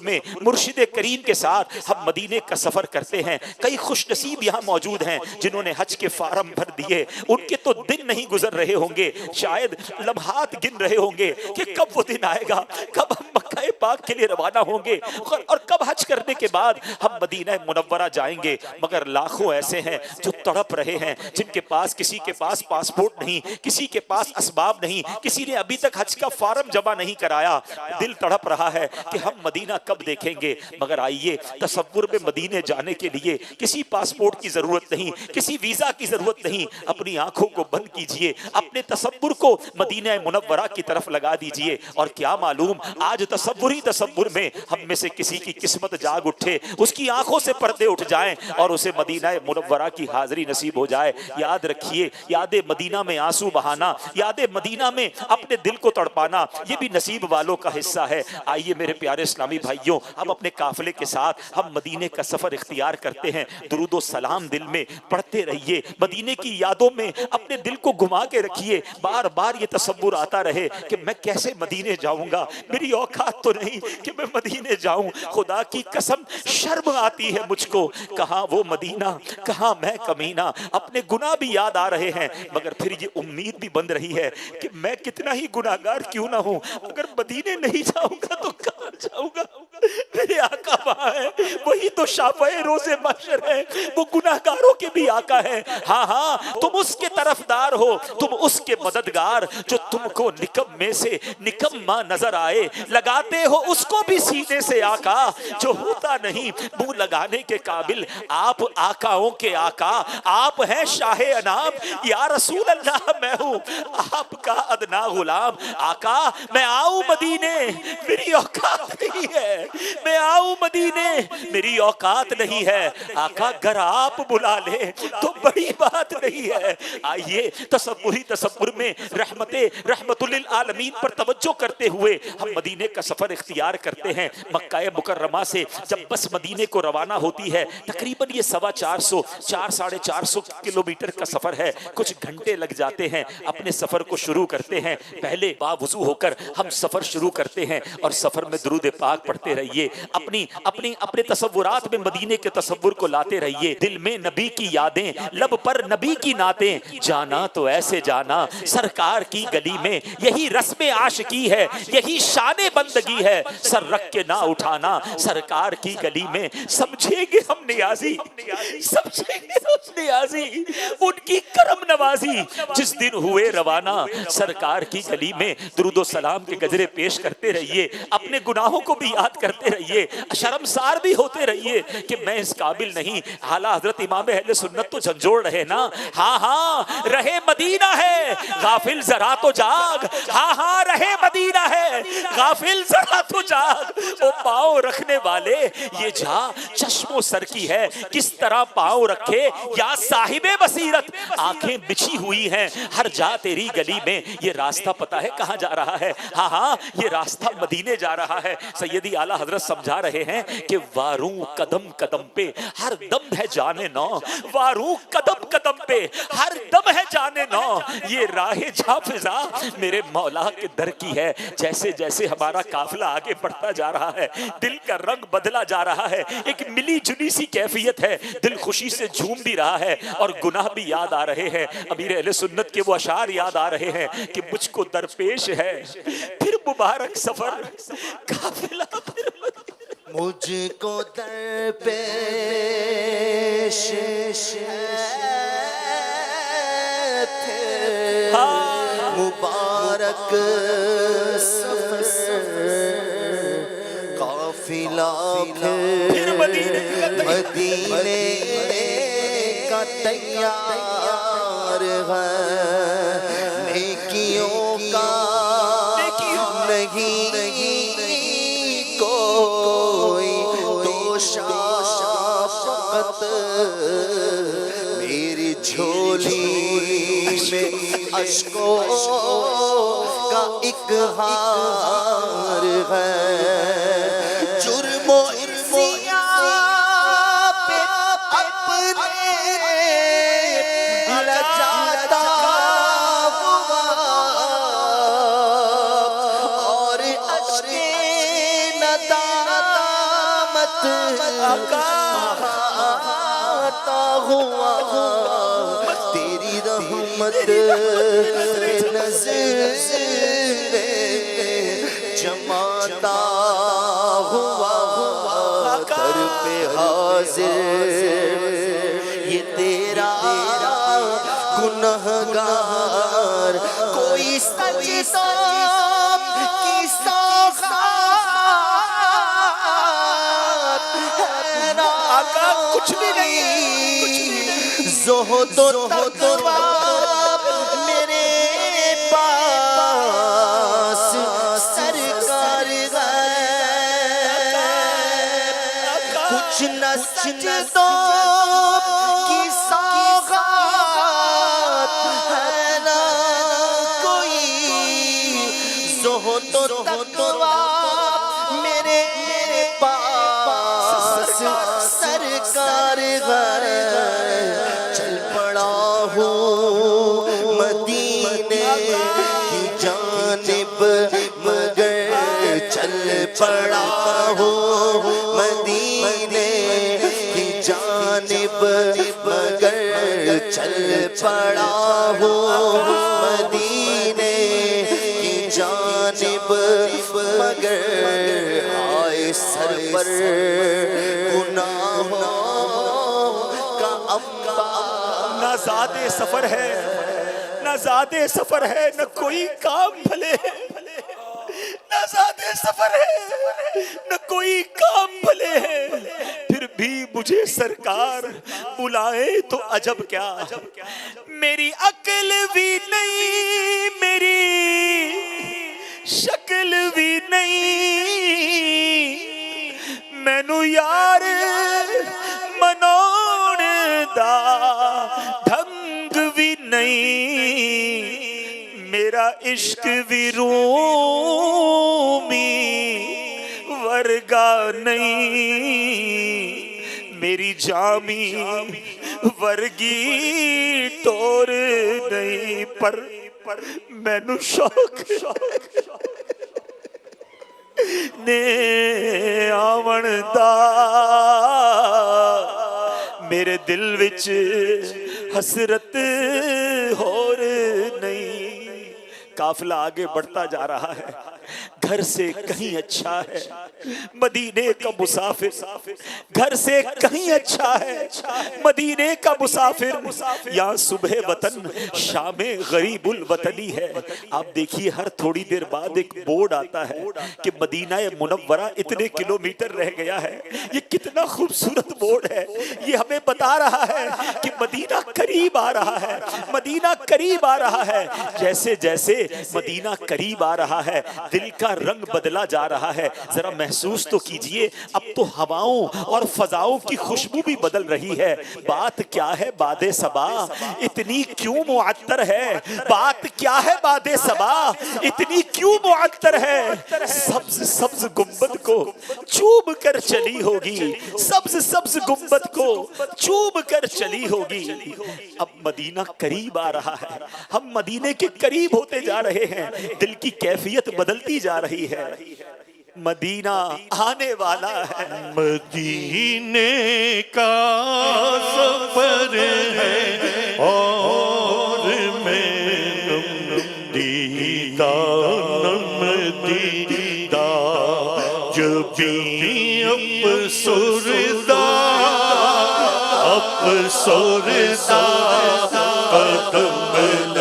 میں مرشد کریم کے ساتھ ہم مدینے کا سفر کرتے ہیں۔ کئی خوش نصیب یہاں موجود ہیں جنہوں نے حج کے فارم بھر دیے، ان کے تو دن نہیں گزر رہے ہوں گے، شاید لمحات گن رہے ہوں گے کہ کب وہ دن آئے گا، کب ہم مکہ پاک کے لیے روانہ ہوں گے اور کب حج کرنے کے بعد ہم مدینہ منورہ جائیں گے۔ مگر لاکھوں ایسے ہیں جو تڑپ رہے ہیں، جن کے پاس کسی کے پاس پاسپورٹ نہیں، کسی کے پاس اسباب نہیں، کسی نے ابھی تک حج کا فارم جمع نہیں کرایا۔ دل تڑپ رہا ہے کہ ہم مدینہ کب دیکھیں گے۔ مگر آئیے، تصور میں مدینے جانے کے لیے کسی پاسپورٹ کی ضرورت نہیں، کسی ویزا کی ضرورت نہیں۔ اپنی آنکھوں کو بند کیجئے، اپنے تصور کو مدینہ منورہ کی طرف لگا دیجئے، اور کیا معلوم آج تصور ہی تصور میں ہم میں سے کسی کی قسمت جاگ اٹھے، اس کی آنکھوں سے پردے اٹھ جائیں اور اسے مدینہ منورہ کی حاضری نصیب ہو جائے۔ یاد رکھیے، یاد مدینہ میں آنسو بہانا، یاد مدینہ میں اپنے دل کو تڑپانا، یہ بھی نصیب والوں کا حصہ ہے۔ آئیے میرے پیارے اسلامی بھائیوں، ہم اپنے قافلے کے ساتھ ہم مدینے کا سفر اختیار کرتے ہیں۔ درود و سلام دل میں پڑھتے رہیے، مدینے کی یادوں میں اپنے دل کو گھما کے رکھیے، بار بار یہ تصور آتا رہے کہ میں کیسے مدینے جاؤں گا، میری اوقات تو نہیں کہ میں مدینے جاؤں۔ خدا کی قسم شرم آتی ہے مجھ کو، کہاں وہ مدینہ، کہاں میں کمینہ۔ اپنے گناہ بھی یاد آ رہے ہیں، مگر پھر یہ امید بھی بن رہی ہے کہ میں کتنا ہی گناہگار کیوں نہ ہوں، اگر مدینے نہیں جاؤں گا تو کہاں جاؤں گا۔ میرے آقا وہاں ہے، وہی تو شافعِ روز محشر ہے، وہ گناہگاروں کے بھی آقا ہے۔ ہاں ہاں، تم اس کے طرفدار ہو، تم اس کے مددگار، جو تم کو نکمے سے نکما نظر آئے، لگاتے ہو اس کو بھی سینے سے آقا، جو ہوتا نہیں منہ لگانے کے قابل۔ آپ آقاؤں کے آقا، آپ ہیں شاہ انام، یا رسول اللہ میں ہوں آپ کا ادنا غلام۔ آقا میں آؤں مدینے، میری اوقات نہیں ہے، میں آؤں مدینے، میری اوقات نہیں ہے۔ آقا اگر آپ بلا لے تو بڑی بات نہیں ہے۔ آئیے تصوری تصور میں رحمت للعالمین پر توجہ کرتے ہوئے ہم مدینے کا سفر اختیار کرتے ہیں۔ مکہ مکرمہ سے جب بس مدینے کو روانہ ہوتی ہے، تقریباً یہ 450 کلومیٹر کا سفر ہے، کچھ گھنٹے لگ جاتے ہیں۔ اپنے سفر کو شروع کرتے ہیں، پہلے باوضو ہو کر ہم سفر شروع کرتے ہیں، اور سفر میں درود پاک پڑھتے رہیے، اپنے تصورات میں مدینے کے تصور کو لاتے رہیے، دل میں نبی کی یادیں، لب پر نبی کی نعتیں، جانا تو ایسے جانا سرکار کی گلی میں، یہی رسم عاشقی ہے، یہی شان بندگی ہے، سر رکھ کے نہ اٹھانا سرکار کی گلی میں۔ سمجھیں گے ہم نیازی، سمجھیں گے ہم نیازی ان کی کرم نوازی، جس دن ہوئے روانہ سرکار کی گلی میں۔ درود و سلام کے گجرے پیش کرتے رہیے، اپنے گناہوں کو بھی یاد کرتے رہیے، شرمسار بھی ہوتے رہیے کہ میں اس قابل نہیں۔ اعلیٰ حضرت امام اہل سنت تو جھنجھوڑ رہے نا، ہاں ہاں رہے مدینہ ہے غافل ذرا تو جاگ، ہاں ہاں رہے مدینہ ہے غافل ذرا تو جاگ۔ وہ پاؤں رکھنے والے یہ جا چشم و سر کی ہے، کس طرح پاؤں رکھے یا صاحب بصیرت۔ آنکھیں بچھی ہوئی ہیں ہر جا تیری گلی میں، یہ راستہ پتا ہے کہاں جا رہا ہے؟ ہاں ہاں یہ راستہ مدینے جا رہا ہے۔ سیدی اعلیٰ حضرت سمجھا رہے ہیں کہ واروں قدم قدم پہ ہر دم ہے جانے نو، واروں قدم قدم پہ ہر دم ہے جانے نو، یہ راہ جاں فضا میرے مولا کے در کی ہے۔ جیسے جیسے ہمارا قافلہ آگے بڑھتا جا رہا ہے، دل کا رنگ بدلا جا رہا ہے، ایک ملی جلی سی کیفیت ہے، دل خوشی سے جھوم بھی رہا ہے اور گناہ بھی یاد آ رہے ہیں۔ امیر اہل سنت کے وہ اشعار یاد آ رہے ہیں کہ مجھ کو درپیش ہے پھر مبارک سفر قافلہ پھر مجھ کو درپیش ہے مبارک سفر قافلہ پھر مدینے کا تیار ہے، نیکیوں کا نہیں کوئی دوشا، فقط میری جھولی میں اشکوں کا ایک ہار ہے۔ جرم و سیاہ پہ اپنے لجاتا ہوا اور اشک ندامت آتا ہوا تیری رحمت نظر جماتا ہوا در پہ حاضر یہ تیرا گنہگار کوئی سجدہ کی سوغات ہے نا آقا کچھ بھی نہیں زہد و تقویٰ میرے پاس سرکار غیب کچھ نہ سجدوں کی سوغات ہے نا کوئی زہد و تقویٰ میرے پاس سرکار غیب چل پڑا ہوں مدینے کی جانب مگر چل پڑا ہوں مدینے کی جانب مگر چل پڑا ہوں مدینے کی جانب مگر آئے سر پر گناہوں کا انبار نہ زیادہ سفر ہے نہ زیادہ سفر ہے نہ کوئی کام بھلے نہ زیادہ سفر ہے نہ کوئی کام بھلے ہے پھر بھی مجھے سرکار بلائے تو عجب کیا میری عقل بھی نہیں میری شکل بھی نہیں مینو یار مناؤن دا ڈھنگ بھی نہیں میرا عشق بھی رومی ورگا نہیں میری جامی ورگی ٹور نہیں پر مینو شوق نے آون دا میرے دل وچ حسرت ہور نہیں قافلہ آگے بڑھتا جا رہا ہے گھر سے کہیں اچھا ہے مدینے کا مسافر گھر سے کہیں اچھا ہے مدینے کا مسافر یہاں صبح وطن شام غریب الوطنی ہے آپ دیکھیے ہر تھوڑی دیر بعد ایک بورڈ آتا ہے کہ مدینہ منورہ اتنے کلومیٹر رہ گیا ہے یہ کتنا خوبصورت بورڈ ہے یہ ہمیں بتا رہا ہے کہ مدینہ قریب آ رہا ہے مدینہ قریب آ رہا ہے جیسے جیسے مدینہ قریب آ رہا ہے دل کا رنگ بدلا جا رہا ہے ذرا محسوس تو کیجئے اب تو ہواؤں اور فضاؤں کی خوشبو بھی بدل رہی ہے بات کیا ہے باد صبا اتنی کیوں معطر ہے بات کیا ہے باد صبا اتنی کیوں معطر ہے سبز سبز گنبد کو چوب کر چلی ہوگی سبز سبز گنبد کو چوب کر چلی ہوگی اب مدینہ قریب آ رہا ہے ہم مدینے کے قریب ہوتے جا رہے ہیں دل کی کیفیت بدلتی جا رہی ہے مدینہ آنے والا ہے مدینے کا سفر ہے اور میں دیدہ نم دیدہ جب بھی افسردہ قدم